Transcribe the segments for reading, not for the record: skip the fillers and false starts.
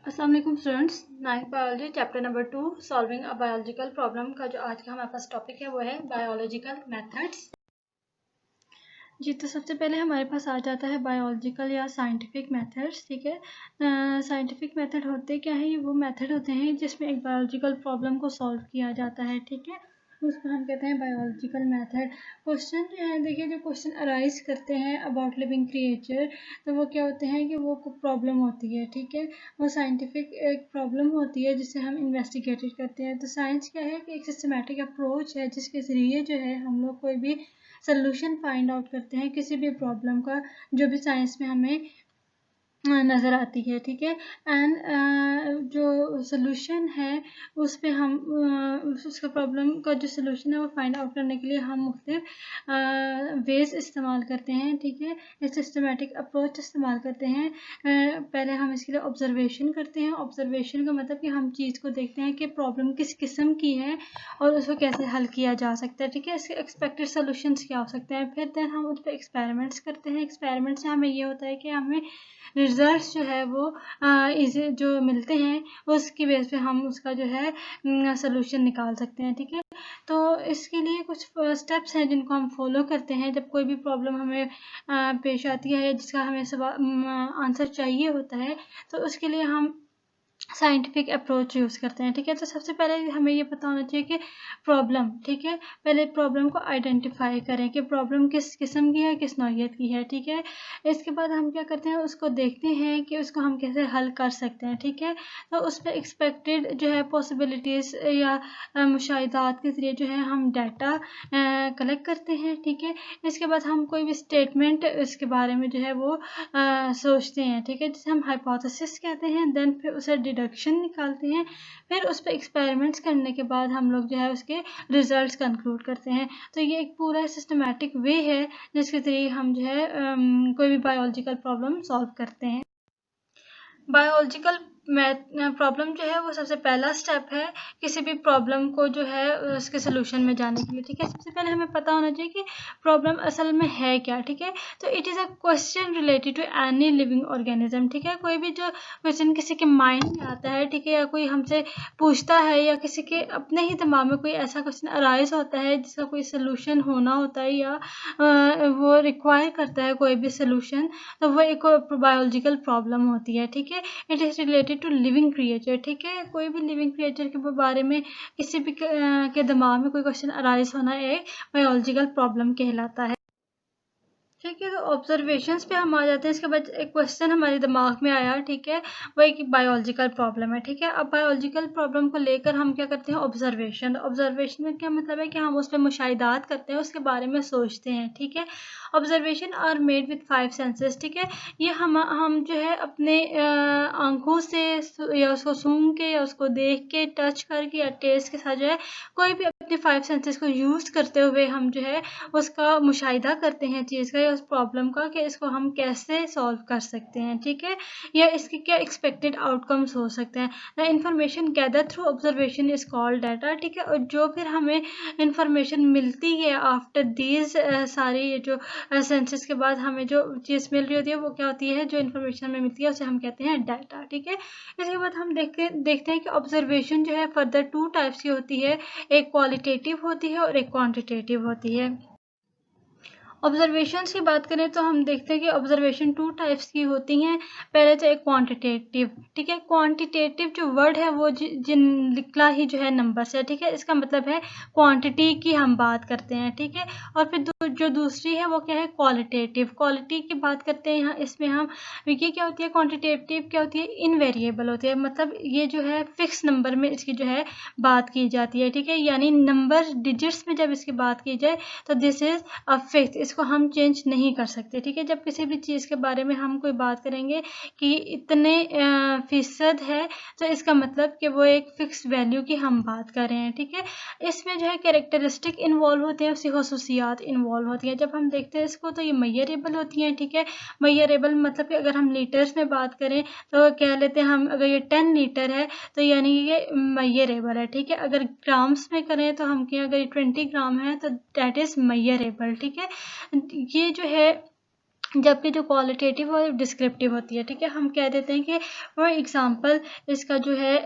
अस्सलाम वालेकुम students. 9th biology chapter number 2 solving a biological problem का जो आज का हमारे पास टॉपिक है वो है बायोलॉजिकल मेथड्स। जी, तो सबसे पहले हमारे पास आ जाता है बायोलॉजिकल या साइंटिफिक मेथड्स। ठीक है, साइंटिफिक मेथड होते क्या है? वो मेथड होते हैं जिसमें एक बायोलॉजिकल प्रॉब्लम को सॉल्व किया जाता है। ठीक है, उसको हम कहते हैं बायोलॉजिकल मेथड। क्वेश्चन जो है, देखिए, जो क्वेश्चन अराइज करते हैं अबाउट लिविंग क्रिएचर, तो वो क्या होते हैं कि वो प्रॉब्लम होती है। ठीक है, वो साइंटिफिक एक प्रॉब्लम होती है जिसे हम इन्वेस्टिगेट करते हैं। तो साइंस क्या है कि एक सिस्टमेटिक अप्रोच है जिसके ज़रिए जो है हम लोग कोई भी सोल्यूशन फाइंड आउट करते हैं किसी भी प्रॉब्लम का, जो भी साइंस में हमें नज़र आती है। ठीक है, एंड जो सोल्यूशन है उस पे हम उसका प्रॉब्लम का जो सोल्यूशन है वो फाइंड आउट करने के लिए हम मुख्तलिफ वेज इस्तेमाल करते हैं। ठीक है, एक सिस्टमेटिक अप्रोच इस्तेमाल करते हैं। पहले हम इसके लिए ऑब्जर्वेशन करते हैं। ऑब्जर्वेशन का मतलब कि हम चीज़ को देखते हैं कि प्रॉब्लम किस किस्म की है और उसको कैसे हल किया जा सकता है। ठीक है, इसके एक्सपेक्टेड सोल्यूशंस क्या हो सकते हैं। फिर देन हम उस पर एक्सपेरिमेंट्स करते हैं। एक्सपेरिमेंट से हमें ये होता है कि हमें रिजल्ट्स जो है वो इसे जो मिलते हैं उसकी बेस पे हम उसका जो है सोल्यूशन निकाल सकते हैं। ठीक है, तो इसके लिए कुछ स्टेप्स हैं जिनको हम फॉलो करते हैं जब कोई भी प्रॉब्लम हमें पेश आती है या जिसका हमें आंसर चाहिए होता है, तो उसके लिए हम साइंटिफिक अप्रोच यूज़ करते हैं। ठीक है, तो सबसे पहले हमें ये पता होना चाहिए कि प्रॉब्लम, ठीक है, पहले प्रॉब्लम को आइडेंटिफाई करें कि प्रॉब्लम किस किस्म की है, किस नौइयत की है। ठीक है, इसके बाद हम क्या करते हैं, उसको देखते हैं कि उसको हम कैसे हल कर सकते हैं। ठीक है, तो उस पर एक्सपेक्टेड जो है पॉसिबिलिटीज़ या मुशाहिदात के ज़रिए जो है हम डाटा कलेक्ट करते हैं। ठीक है, इसके बाद हम कोई भी स्टेटमेंट इसके बारे में जो है वो सोचते हैं। ठीक है, जिसे हम हाइपोथेसिस कहते हैं। देन फिर उसे डिडक्शन निकालते हैं। फिर उस पर एक्सपेरिमेंट्स करने के बाद हम लोग जो है उसके रिजल्ट्स कंक्लूड करते हैं। तो ये एक पूरा सिस्टमेटिक वे है जिसके ज़रिए हम जो है कोई भी बायोलॉजिकल प्रॉब्लम सॉल्व करते हैं। बायोलॉजिकल प्रॉब्लम जो है वो सबसे पहला स्टेप है किसी भी प्रॉब्लम को जो है उसके सोल्यूशन में जाने के लिए। ठीक है, सबसे पहले हमें पता होना चाहिए कि प्रॉब्लम असल में है क्या। ठीक है, तो it is a question related to any living organism. ठीक है, कोई भी जो क्वेश्चन किसी के माइंड में आता है, ठीक है, या कोई हमसे पूछता है या किसी के अपने ही दिमाग में कोई ऐसा क्वेश्चन अराइज होता है जिसका कोई सोल्यूशन होना होता है या वो रिक्वायर करता है कोई भी सोल्यूशन, तो वो एक बायोलॉजिकल प्रॉब्लम होती है। ठीक है, it is related to living creature. ठीक है, कोई भी लिविंग क्रिएचर के बारे में किसी भी के दिमाग में कोई क्वेश्चन अराइज होना एक बायोलॉजिकल प्रॉब्लम कहलाता है। ठीक है, तो ऑब्जर्वेशंस पे हम आ जाते हैं। इसके बाद एक क्वेश्चन हमारे दिमाग में आया, ठीक है, वो एक बायोलॉजिकल प्रॉब्लम है। ठीक है, अब बायोलॉजिकल प्रॉब्लम को लेकर हम क्या करते हैं, ऑब्जर्वेशन। ऑब्जर्वेशन में क्या मतलब है कि हम उस पर मुशाहिदात करते हैं, उसके बारे में सोचते हैं। ठीक है, observation are made with 5 senses. ठीक है, ये हम जो है अपने आँखों से या उसको सूंघ के या उसको देख के, टच करके या टेस्ट के साथ जो है कोई भी अपने 5 सेंसेस को यूज़ करते हुए हम जो है उसका मुशाहिदा करते हैं चीज़ का या उस प्रॉब्लम का कि इसको हम कैसे सॉल्व कर सकते हैं। ठीक है, या इसके क्या एक्सपेक्टेड आउटकम्स हो सकते हैं। The information gather through observation is called data. ठीक है, और जो फिर हमें इंफॉर्मेशन मिलती है आफ्टर दीज सारी जो सेंसेस के बाद हमें जो चीज़ मिल रही होती है वो क्या होती है, जो इन्फॉर्मेशन हमें मिलती है उसे हम कहते हैं डाटा। ठीक है, इसके बाद हम देखते हैं कि ऑब्जर्वेशन जो है फर्दर 2 टाइप्स की होती है, एक क्वालिटेटिव होती है और एक क्वांटिटेटिव होती है। ऑब्जर्वेशंस की बात करें तो हम देखते हैं कि ऑब्जर्वेशन 2 टाइप्स की होती हैं। पहले तो एक क्वांटिटेटिव। ठीक है, क्वांटिटेटिव जो वर्ड है वो जिन निकला ही जो है नंबर से। ठीक है, इसका मतलब है क्वांटिटी की हम बात करते हैं। ठीक है, और फिर जो दूसरी है वो क्या है, क्वालिटेटिव। क्वालिटी की बात करते हैं यहाँ, इसमें हम ये क्या होती है, क्वांटिटेटिव क्या होती है, इनवेरिएबल होती है। मतलब ये जो है फिक्स नंबर में इसकी जो है बात की जाती है। ठीक है, यानी नंबर डिजिट्स में जब इसकी बात की जाए तो दिस इज अ फिक्स, इसको हम चेंज नहीं कर सकते। ठीक है, जब किसी भी चीज़ के बारे में हम कोई बात करेंगे कि इतने फीसद है, तो इसका मतलब कि वो एक फिक्स वैल्यू की हम बात कर रहे हैं। ठीक है, इसमें जो है कैरेक्टरिस्टिक इन्वॉल्व होते हैं, उसकी खसूसियात इन्वॉल्व होती हैं। जब हम देखते हैं इसको तो ये मेजरेबल होती हैं। ठीक है, मेजरेबल मतलब कि अगर हम लीटर्स में बात करें तो कह लेते हैं हम, अगर ये 10 लीटर है तो यानी ये मेजरेबल है। ठीक है, अगर ग्राम्स में करें तो हम कहें अगर ये 20 ग्राम है तो दैट इज़ मेजरेबल। ठीक है, ये जो है जबकि जो क्वालिटेटिव और डिस्क्रिप्टिव होती है, ठीक है, हम कह देते हैं कि फॉर एग्जांपल इसका जो है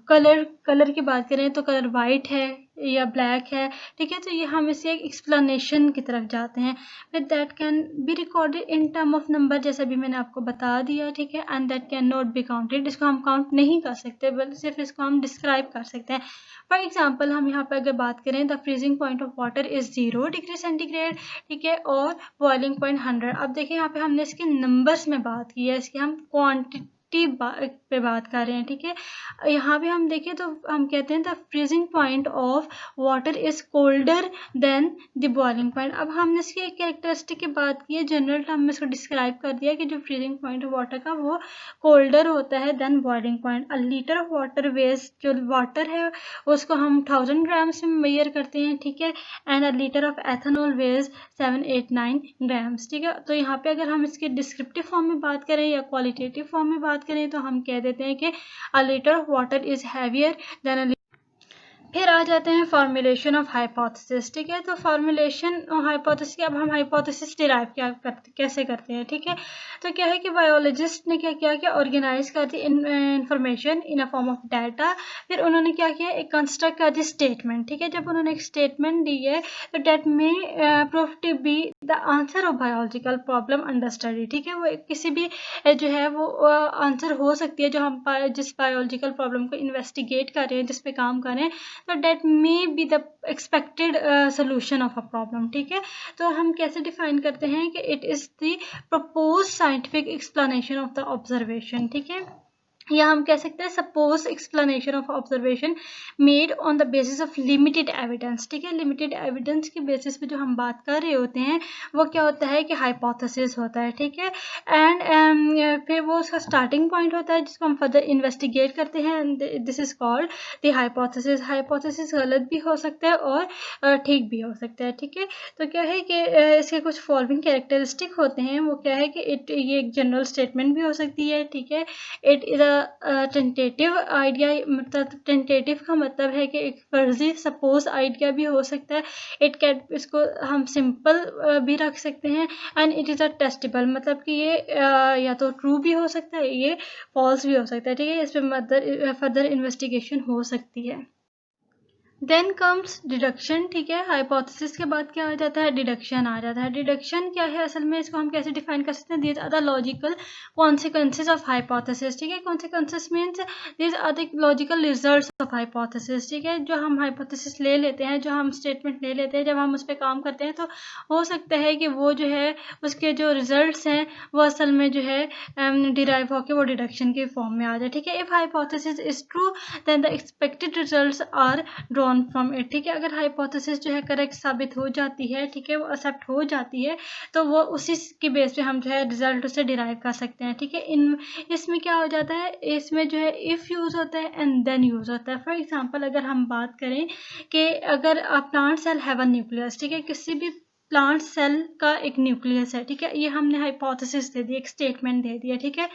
कलर की बात करें तो कलर वाइट है या ब्लैक है, ठीक है, तो ये हम इसे एक एक्सप्लेनेशन की तरफ जाते हैं। फिर that can be recorded in term of number, जैसा भी मैंने आपको बता दिया, ठीक है, and that can not be counted, इसको हम काउंट नहीं कर सकते बल्कि सिर्फ इसको हम डिस्क्राइब कर सकते हैं। फॉर एग्जाम्पल हम यहाँ पर अगर बात करें the freezing point of water is 0 degree centigrade, ठीक है, और बॉइलिंग पॉइंट 100। अब देखिए यहाँ पे हमने इसके नंबर्स में बात की है, इसकी हम क्वांटिटी पे बात कर रहे हैं, ठीक है। यहाँ पे हम देखें तो हम कहते हैं the freezing point of water is colder than the boiling point. अब हमने इसकी एक कैरेक्टरिस्टिक की बात की है, जनरल टर्म में इसको डिस्क्राइब कर दिया कि जो फ्रीजिंग पॉइंट ऑफ वाटर का वो कोल्डर होता है than boiling point. A litre of water weighs, जो वाटर है उसको हम 1000 ग्राम्स में मेजर करते हैं, ठीक है, and a litre of ethanol weighs 789 grams, ठीक है। तो यहाँ पे अगर हम इसके डिस्क्रिप्टिव फॉर्म में बात करें या क्वालिटेटिव फॉर्म में बात करें तो हम कह देते हैं कि अ litre of water is heavier than. फिर आ जाते हैं फॉर्मुलेशन ऑफ हाइपोथेसिस, ठीक है। तो फॉर्मुलेशन हाइपोथेसिस की, अब हम हाइपोथेसिस डिराइव कैसे करते हैं, ठीक है। तो क्या है कि बायोलॉजिस्ट ने क्या किया कि ऑर्गेनाइज कर दी information in a form of data. फिर उन्होंने क्या किया, एक कंस्ट्रक्ट कर दी स्टेटमेंट, ठीक है। जब उन्होंने एक स्टेटमेंट दी है तो डेट में prove to be the answer of biological problem under study, ठीक है। वो किसी भी जो है वो आंसर हो सकती है जो हम जिस बायोलॉजिकल प्रॉब्लम को इन्वेस्टिगेट कर रहे हैं, जिस पे काम कर रहे हैं, तो that may be the expected solution of a problem, ठीक है। तो हम कैसे डिफाइन करते हैं कि it is the propose scientific explanation of the observation, ठीक है, या हम कह सकते हैं suppose explanation of observation made on the basis of limited evidence, ठीक है। लिमिटेड एविडेंस के बेसिस पे जो हम बात कर रहे होते हैं वो क्या होता है कि हाइपोथेसिस होता है, ठीक है। एंड फिर वो उसका स्टार्टिंग पॉइंट होता है जिसको हम फर्दर इन्वेस्टिगेट करते हैं, this is called the hypothesis. Hypothesis गलत भी हो सकता है और ठीक भी हो सकता है, ठीक है। तो क्या है कि इसके कुछ फॉलोइंग कैरेक्टरिस्टिक होते हैं, वो क्या है कि ये एक जनरल स्टेटमेंट भी हो सकती है, ठीक है। इट इज टेंटेटिव आइडिया, मतलब टेंटेटिव का मतलब है कि एक फर्जी सपोज आइडिया भी हो सकता है। इट कैन, इसको हम सिंपल भी रख सकते हैं। And it is a testable, मतलब कि ये या तो ट्रू भी हो सकता है, ये फॉल्स भी हो सकता है, ठीक है। इस पर फर्दर इन्वेस्टिगेशन हो सकती है। देन कम्स डिडक्शन, ठीक है। हाइपोथेसिस के बाद क्या आ जाता है, डिडक्शन आ जाता है। डिडक्शन क्या है असल में, इसको हम कैसे डिफाइन कर सकते हैं, these are the logical consequences of hypothesis, ठीक है। Consequences means these are the logical results of hypothesis, ठीक है। जो हम हाइपोथेसिस ले लेते हैं, जो हम स्टेटमेंट ले लेते हैं, जब हम उस पर काम करते हैं तो हो सकता है कि वो जो है उसके जो रिजल्ट्स हैं वो असल में जो है डिराइव होकर वो डिडक्शन के फॉर्म में आ जाए, ठीक है। If hypothesis is true then the expected results are drawn from it, ठीक है। अगर हाइपोथेसिस जो है करेक्ट साबित हो जाती है, ठीक है, वो एक्सेप्ट हो जाती है, तो वो उसी के बेस पे हम जो है रिजल्ट उसे डिराइव कर सकते हैं, ठीक है। इसमें क्या हो जाता है, इसमें जो है इफ यूज होता है एंड देन यूज होता है। फॉर एग्जांपल अगर हम बात करें कि अगर plant cell have a nucleus, ठीक है, किसी भी प्लांट सेल का एक न्यूक्लियस है, ठीक है, ये हमने हाइपोथेसिस दे दी, एक स्टेटमेंट दे दिया, ठीक है।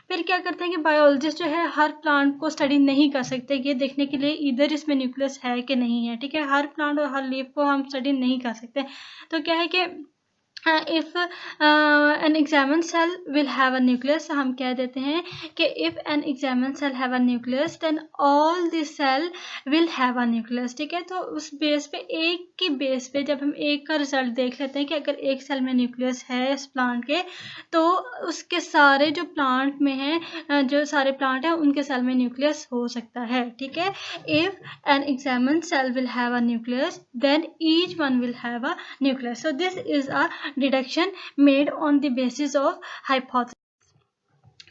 फिर क्या करते हैं कि बायोलॉजिस्ट जो है हर प्लांट को स्टडी नहीं कर सकते ये देखने के लिए इधर इसमें न्यूक्लियस है कि नहीं है, ठीक है। हर प्लांट और हर लीफ को हम स्टडी नहीं कर सकते। तो क्या है कि if an examined cell will have a nucleus, हम कह देते हैं कि if an examined cell have a nucleus then all the cell will have a nucleus, ठीक है। तो उस बेस पे, एक की बेस पे जब हम एक का रिजल्ट देख लेते हैं कि अगर एक सेल में न्यूक्लियस है इस प्लांट के, तो उसके सारे जो प्लांट में हैं, जो सारे प्लांट हैं उनके सेल में न्यूक्लियस हो सकता है, ठीक है। if an examined cell will have a nucleus then each one will have a nucleus, so this is a deduction made on the basis of hypothesis.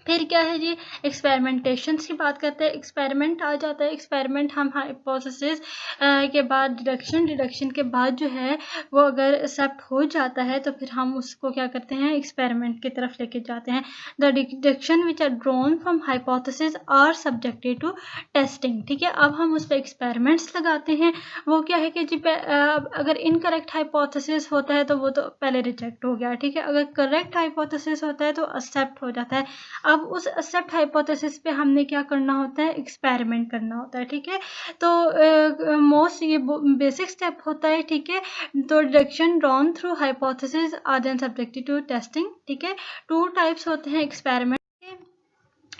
फिर क्या है जी, एक्सपेरिमेंटेशंस की बात करते हैं। एक्सपेरिमेंट आ जाता है। एक्सपेरिमेंट हम हाइपोथेसिस के बाद डिडक्शन के बाद जो है वो अगर एक्सेप्ट हो जाता है तो फिर हम उसको क्या करते हैं, एक्सपेरिमेंट की तरफ लेके जाते हैं। The deduction which are drawn from hypothesis are subjected to testing, ठीक है। अब हम उस पर एक्सपेरिमेंट्स लगाते हैं। वो क्या है कि जी अगर इनकरेक्ट हाइपोथेसिस होता है तो वो तो पहले रिजेक्ट हो गया, ठीक है। अगर करेक्ट हाइपोथेसिस होता है तो एक्सेप्ट हो जाता है। अब उस एक्सेप्ट हाइपोथेसिस पे हमने क्या करना होता है, एक्सपेरिमेंट करना होता है, ठीक है। तो मोस्ट ये बेसिक स्टेप होता है, ठीक है। तो deduction drawn through hypothesis are then subjected to testing, ठीक है। 2 टाइप्स होते हैं एक्सपेरिमेंट।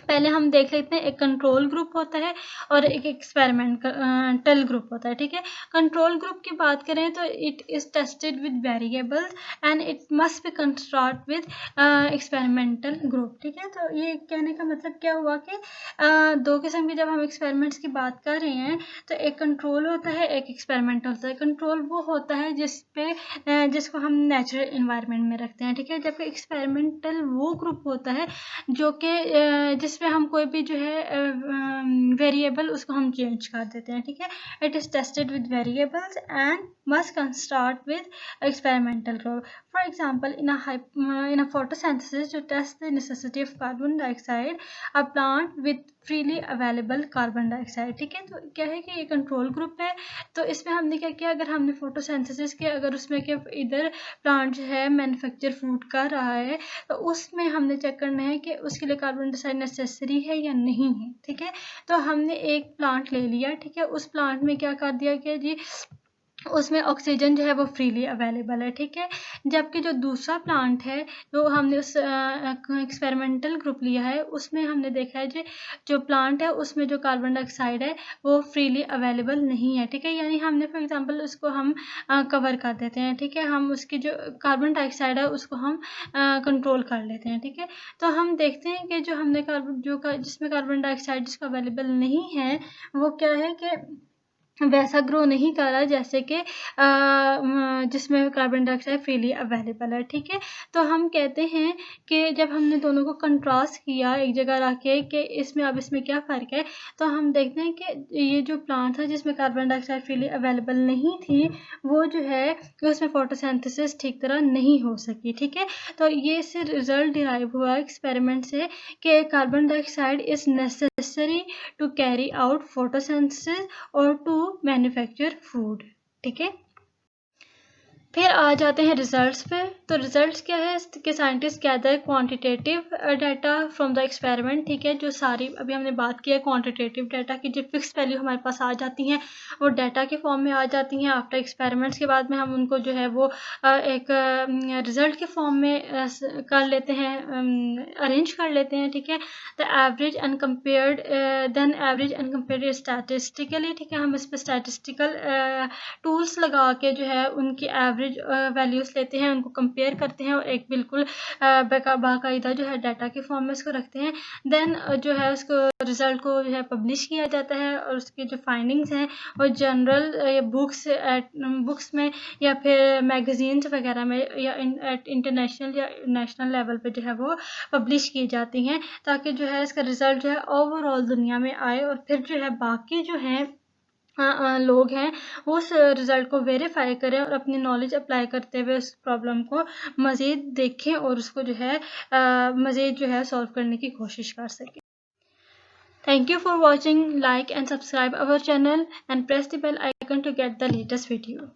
पहले हम देख लेते हैं, एक कंट्रोल ग्रुप होता है और एक एक्सपेरिमेंटल ग्रुप होता है, ठीक है। कंट्रोल ग्रुप की बात करें तो it is tested with variables and it must be construct with experimental group, ठीक है। तो ये कहने का मतलब क्या हुआ कि दो किस्म की जब हम एक्सपेरिमेंट्स की बात कर रहे हैं तो एक कंट्रोल होता है, एक एक्सपेरिमेंटल होता है। कंट्रोल वो होता है जिसको हम नेचुरल इन्वायरमेंट में रखते हैं, ठीक है। जबकि एक्सपेरिमेंटल वो ग्रुप होता है जो कि जिसमें हम कोई भी जो है वेरिएबल उसको हम चेंज कर देते हैं, ठीक है। It is tested with variables and must start with experimental growth. For example, in a photosynthesis to test the necessity of carbon dioxide, a plant with freely available carbon dioxide, ठीक है। तो क्या है कि ये कंट्रोल ग्रुप है। तो इसमें हमने क्या किया, अगर हमने फोटोसिंथेसिस किया, अगर उसमें कि इधर प्लांट जो है मैन्युफैक्चर फूड कर रहा है, तो उसमें हमने चेक करना है कि उसके लिए कार्बन डाइऑक्साइड नेसेसरी है या नहीं है, ठीक है। तो हमने एक प्लांट ले लिया, ठीक है। उस प्लांट में क्या कर दिया गया जी, उसमें ऑक्सीजन जो है वो फ्रीली अवेलेबल है, ठीक है। जबकि जो दूसरा प्लांट है जो हमने उस एक्सपेरिमेंटल ग्रुप लिया है, उसमें हमने देखा है जो प्लांट है उसमें जो कार्बन डाइऑक्साइड है वो फ्रीली अवेलेबल नहीं है, ठीक है। यानी हमने फॉर एग्जांपल उसको हम कवर कर देते हैं, ठीक है। हम उसकी जो कार्बन डाइऑक्साइड है उसको हम कंट्रोल कर लेते हैं, ठीक है। तो हम देखते हैं कि जो हमने जिसमें कार्बन डाइऑक्साइड जिसको अवेलेबल नहीं है, वो क्या है कि वैसा ग्रो नहीं कर रहा जैसे कि जिसमें कार्बन डाइऑक्साइड फ्रीली अवेलेबल है, ठीक है। तो हम कहते हैं कि जब हमने दोनों को कंट्रास्ट किया एक जगह रख के कि इसमें क्या फ़र्क है, तो हम देखते हैं कि ये जो प्लांट था जिसमें कार्बन डाइऑक्साइड फ्रीली अवेलेबल नहीं थी, वो जो है उसमें फोटोसिंथेसिस ठीक तरह नहीं हो सकी, ठीक है। तो ये से रिजल्ट डिराइव हुआ एक्सपेरिमेंट से कि carbon dioxide is necessary to carry out photosynthesis और टू मैन्युफैक्चर फूड, ठीक है। फिर आ जाते हैं रिजल्ट्स पे। तो रिजल्ट्स क्या है कि scientist gather quantitative data from the experiment, ठीक है। जो सारी अभी हमने बात की है क्वांटिटेटिव डाटा की, जो फिक्स वैल्यू हमारे पास आ जाती हैं वो डाटा के फॉर्म में आ जाती हैं। आफ्टर एक्सपेरिमेंट्स के बाद में हम उनको जो है वो एक रिजल्ट के फॉर्म में कर लेते हैं, अरेंज कर लेते हैं, ठीक है। The average uncompared then average uncompared statistically, ठीक है। हम इस पर स्टैटिस्टिकल टूल्स लगा के जो है उनकी एवरेज वैल्यूज़ लेते हैं, उनको कंपेयर करते हैं और एक बिल्कुल बाकायदा जो है डाटा के फॉर्म में उसको रखते हैं। देन जो है उसको रिज़ल्ट को जो है पब्लिश किया जाता है और उसकी जो फाइंडिंग्स हैं वो जनरल बुक्स में या फिर मैगजीन्स वगैरह में या इंटरनेशनल या नेशनल लेवल पे जो है वो पब्लिश की जाती हैं, ताकि जो है इसका रिज़ल्ट जो है ओवरऑल दुनिया में आए और फिर जो है बाकी जो है लोग हैं वो उस रिज़ल्ट को वेरीफाई करें और अपनी नॉलेज अप्लाई करते हुए उस प्रॉब्लम को मज़ीद देखें और उसको जो है मज़ीद जो है सॉल्व करने की कोशिश कर सकें। Thank you for watching. Like and subscribe our channel and press the bell icon to get the latest video.